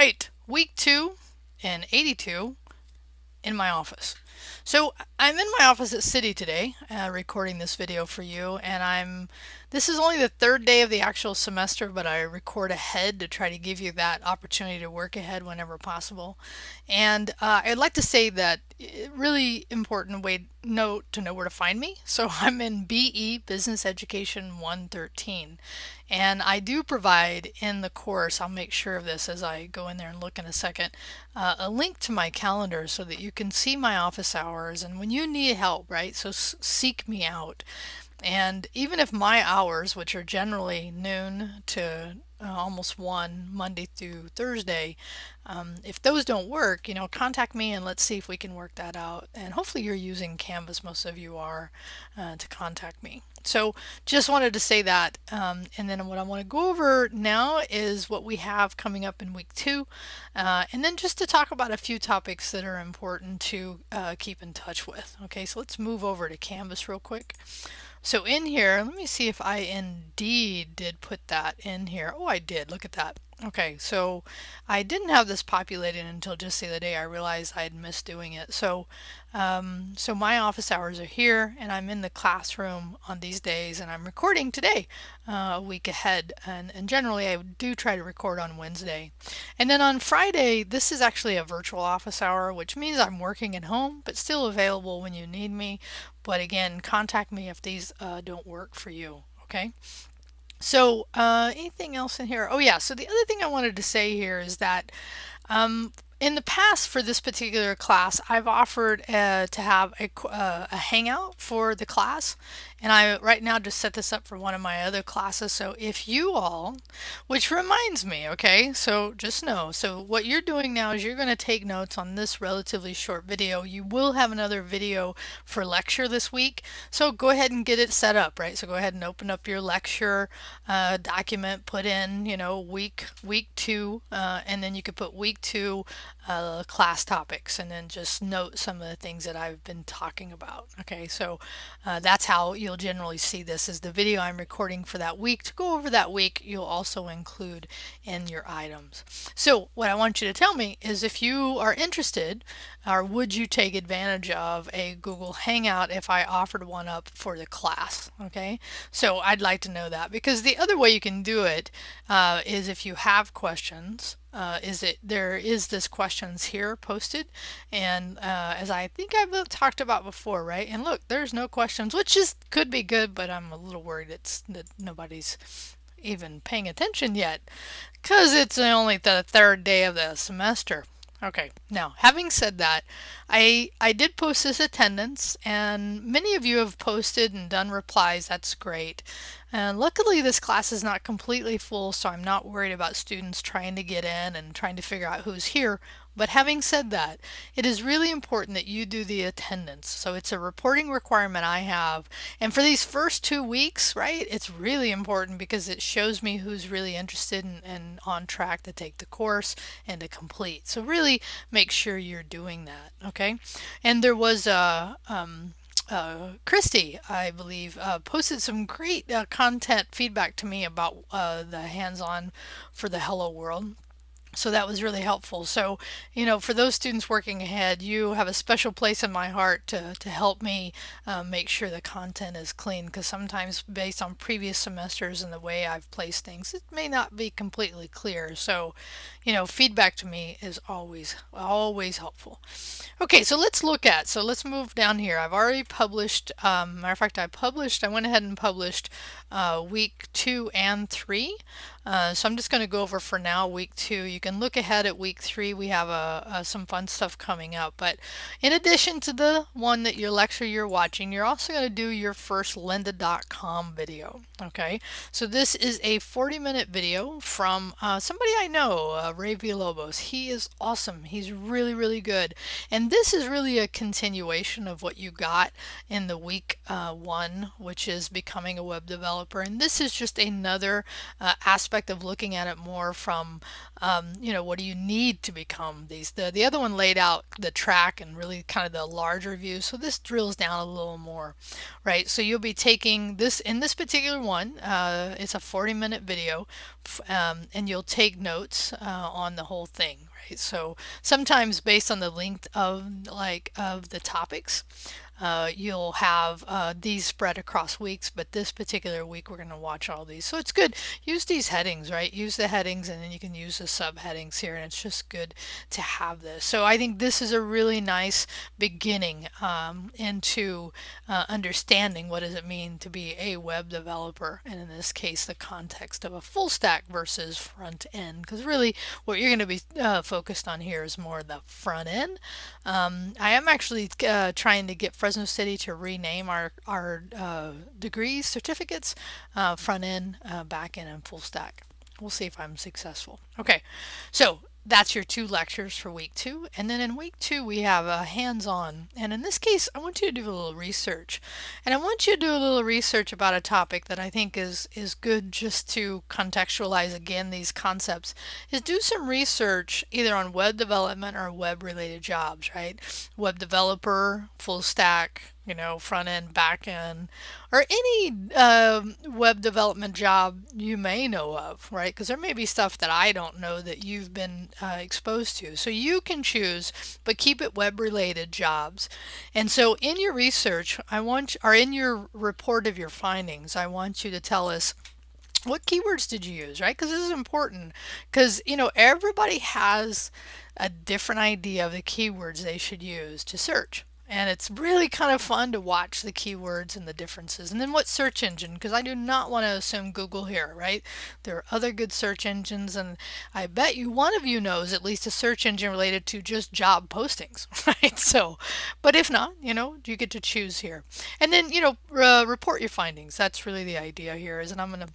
right, week 2 and 82 in my office. So I'm in my office at City today, recording this video for you, and this is only the third day of the actual semester, but I record ahead to try to give you that opportunity to work ahead whenever possible. And I'd like to say that really important way note to know where to find me. So I'm in BE Business Education 113, and I do provide in the course, I'll make sure of this as I go in there and look in a second, a link to my calendar so that you can see my office hours and when you need help, right? So seek me out. And even if my hours, which are generally noon to almost 1 Monday through Thursday, if those don't work, contact me and let's see if we can work that out. And hopefully you're using Canvas, most of you are, to contact me. So just wanted to say that. And then what I want to go over now is what we have coming up in week 2. And then just to talk about a few topics that are important to keep in touch with. Okay, so let's move over to Canvas real quick. So in here, let me see if I indeed did put that in here. Oh, I did. Look at that. Okay, so I didn't have this populated until just the other day. I realized I had missed doing it. So my office hours are here, and I'm in the classroom on these days, and I'm recording today, a week ahead. And generally, I do try to record on Wednesday. And then on Friday, this is actually a virtual office hour, which means I'm working at home, but still available when you need me. But again, contact me if these don't work for you. Okay. So anything else in here? Oh yeah, so the other thing I wanted to say here is that in the past for this particular class, I've offered to have a hangout for the class, and I right now just set this up for one of my other classes. So if you all, which reminds me, okay, so just know, so what you're doing now is you're going to take notes on this relatively short video. You will have another video for lecture this week, so go ahead and get it set up, right? So go ahead and open up your lecture document, put in, week 2, and then you could put week 2 class topics, and then just note some of the things that I've been talking about. Okay, so that's how you'll generally see this, is the video I'm recording for that week. To go over that week, you'll also include in your items. So what I want you to tell me is if you are interested, or would you take advantage of a Google Hangout if I offered one up for the class? Okay, so I'd like to know that, because the other way you can do it is if you have questions. There is this questions here posted, and as I think I've talked about before, right? And look, there's no questions, which could be good, but I'm a little worried that nobody's even paying attention yet, because it's only the third day of the semester. Okay, now having said that, I did post this attendance, and many of you have posted and done replies. That's great. And luckily this class is not completely full, so I'm not worried about students trying to get in and trying to figure out who's here. But having said that, it is really important that you do the attendance. So it's a reporting requirement I have. And for these first 2 weeks, right, it's really important because it shows me who's really interested and on track to take the course and to complete. So really make sure you're doing that, okay? And there was Christy, I believe, posted some great content feedback to me about the hands-on for the Hello World. So that was really helpful. So, for those students working ahead, you have a special place in my heart to help me make sure the content is clean, because sometimes based on previous semesters and the way I've placed things, it may not be completely clear. So, feedback to me is always helpful. Okay, so let's move down here. I've already published, matter of fact, I went ahead and published week 2 and 3. So I'm just going to go over for now week 2. You can look ahead at week 3. We have some fun stuff coming up. But in addition to the one that your lecture you're watching, you're also going to do your first lynda.com video. Okay, so this is a 40-minute video from somebody I know, Ray Villalobos. He is awesome. He's really, really good. And this is really a continuation of what you got in the week 1, which is becoming a web developer. And this is just another aspect of looking at it more from what do you need to become these? The other one laid out the track and really kind of the larger view. So this drills down a little more, right? So you'll be taking this in this particular one. It's a 40-minute video, and you'll take notes on the whole thing. Right? So sometimes based on the length of the topics, you'll have these spread across weeks, but this particular week we're going to watch all these. So it's good. Use these headings, right? Use the headings and then you can use the subheadings here, and it's just good to have this. So I think this is a really nice beginning into understanding what does it mean to be a web developer, and in this case the context of a full stack versus front end, because really what you're going to be focused on here is more the front end. I am actually trying to get Fresno City to rename our degrees, certificates, front end, back end, and full stack. We'll see if I'm successful. Okay, so that's your 2 lectures for week 2. And then in week 2, we have a hands-on. And in this case, I want you to do a little research. And I want you to do a little research about a topic that I think is good just to contextualize again these concepts, is do some research either on web development or web-related jobs, right? Web developer, full stack, front end, back end, or any web development job you may know of, right? Because there may be stuff that I don't know that you've been exposed to. So you can choose, but keep it web related jobs. And so in your research, or in your report of your findings, I want you to tell us what keywords did you use, right? Because this is important, because everybody has a different idea of the keywords they should use to search. And it's really kind of fun to watch the keywords and the differences. And then what search engine? Because I do not want to assume Google here, right? There are other good search engines, and I bet you one of you knows at least a search engine related to just job postings, right? So, but if not, you get to choose here. And then, report your findings. That's really the idea here, and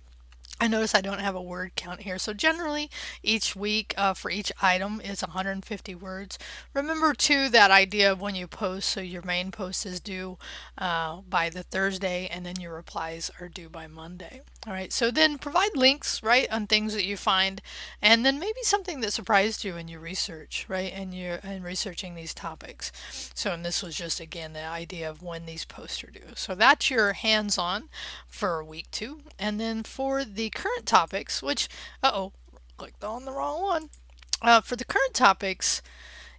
I notice I don't have a word count here. So generally each week for each item is 150 words. Remember too that idea of when you post, so your main post is due by the Thursday and then your replies are due by Monday. All right, so then provide links, right, on things that you find, and then maybe something that surprised you in your research, right, and researching these topics. So, and this was just again the idea of when these posts are due. So that's your hands-on for week 2, and then for the current topics, which clicked on the wrong one. For the current topics,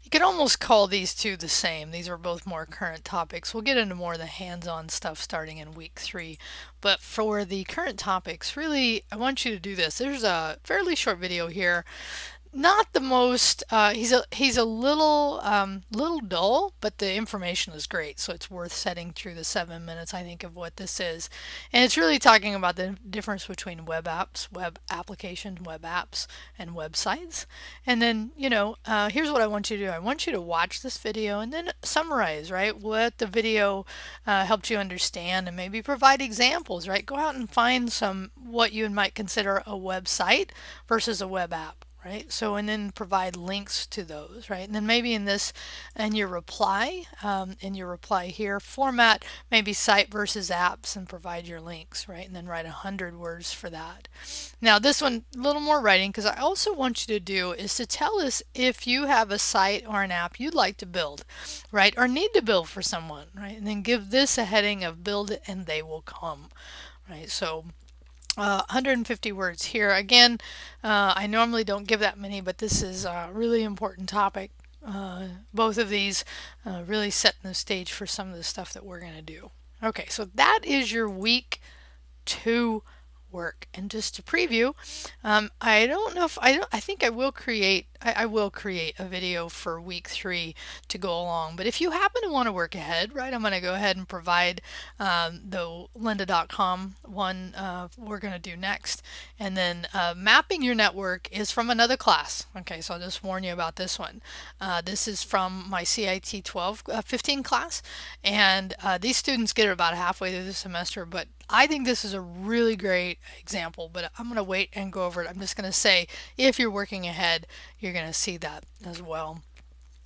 you could almost call these two the same. These are both more current topics. We'll get into more of the hands-on stuff starting in week 3. But for the current topics, really, I want you to do this. There's a fairly short video here. Not the most, he's a little dull, but the information is great, so it's worth setting through the 7 minutes, I think, of what this is. And it's really talking about the difference between web apps, web applications, web apps, and websites. And then, here's what I want you to do. I want you to watch this video and then summarize, right, what the video helped you understand, and maybe provide examples, right? Go out and find what you might consider a website versus a web app. Right, so and then provide links to those, right, and then maybe in your reply here, format maybe site versus apps and provide your links, right, and then write 100 words for that. Now this one, a little more writing, because I also want you to do is to tell us if you have a site or an app you'd like to build, right, or need to build for someone, right, and then give this a heading of build it and they will come, right, so 150 words here. Again, I normally don't give that many, but this is a really important topic. Both of these really setting the stage for some of the stuff that we're going to do. Okay, so that is your week 2 work. And just to preview, I don't know if I think I will create a video for week 3 to go along. But if you happen to want to work ahead, right, I'm going to go ahead and provide the lynda.com one we're going to do next. And then mapping your network is from another class. Okay, so I'll just warn you about this one. This is from my CIT15 class, and these students get it about halfway through the semester, but I think this is a really great example, but I'm going to wait and go over it. I'm just going to say if you're working ahead, you're going to see that as well.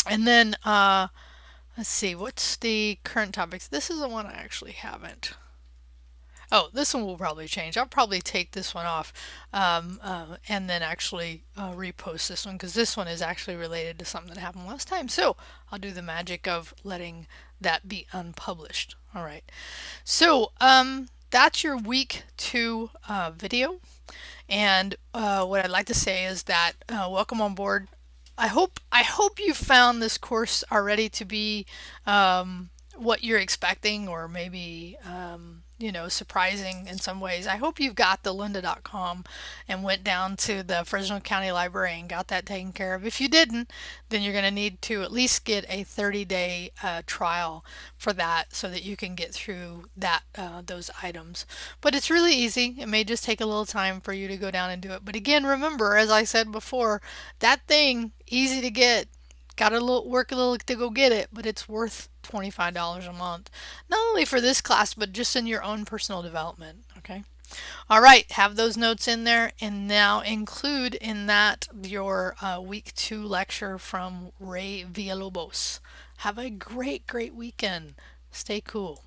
And then let's see, what's the current topics? This is the one I actually haven't. Oh, this one will probably change. I'll probably take this one off and then actually repost this one because this one is actually related to something that happened last time. So I'll do the magic of letting that be unpublished. All right. So that's your week 2 video. And what I'd like to say is that welcome on board. I hope you found this course already to be what you're expecting, or maybe surprising in some ways. I hope you've got the lynda.com and went down to the Fresno County Library and got that taken care of. If you didn't, then you're going to need to at least get a 30-day trial for that so that you can get through that those items. But it's really easy. It may just take a little time for you to go down and do it. But again, remember, as I said before, that thing easy to get. Got to work a little to go get it, but it's worth $25 a month. Not only for this class, but just in your own personal development. Okay. All right. Have those notes in there, and now include in that your week 2 lecture from Ray Villalobos. Have a great weekend. Stay cool.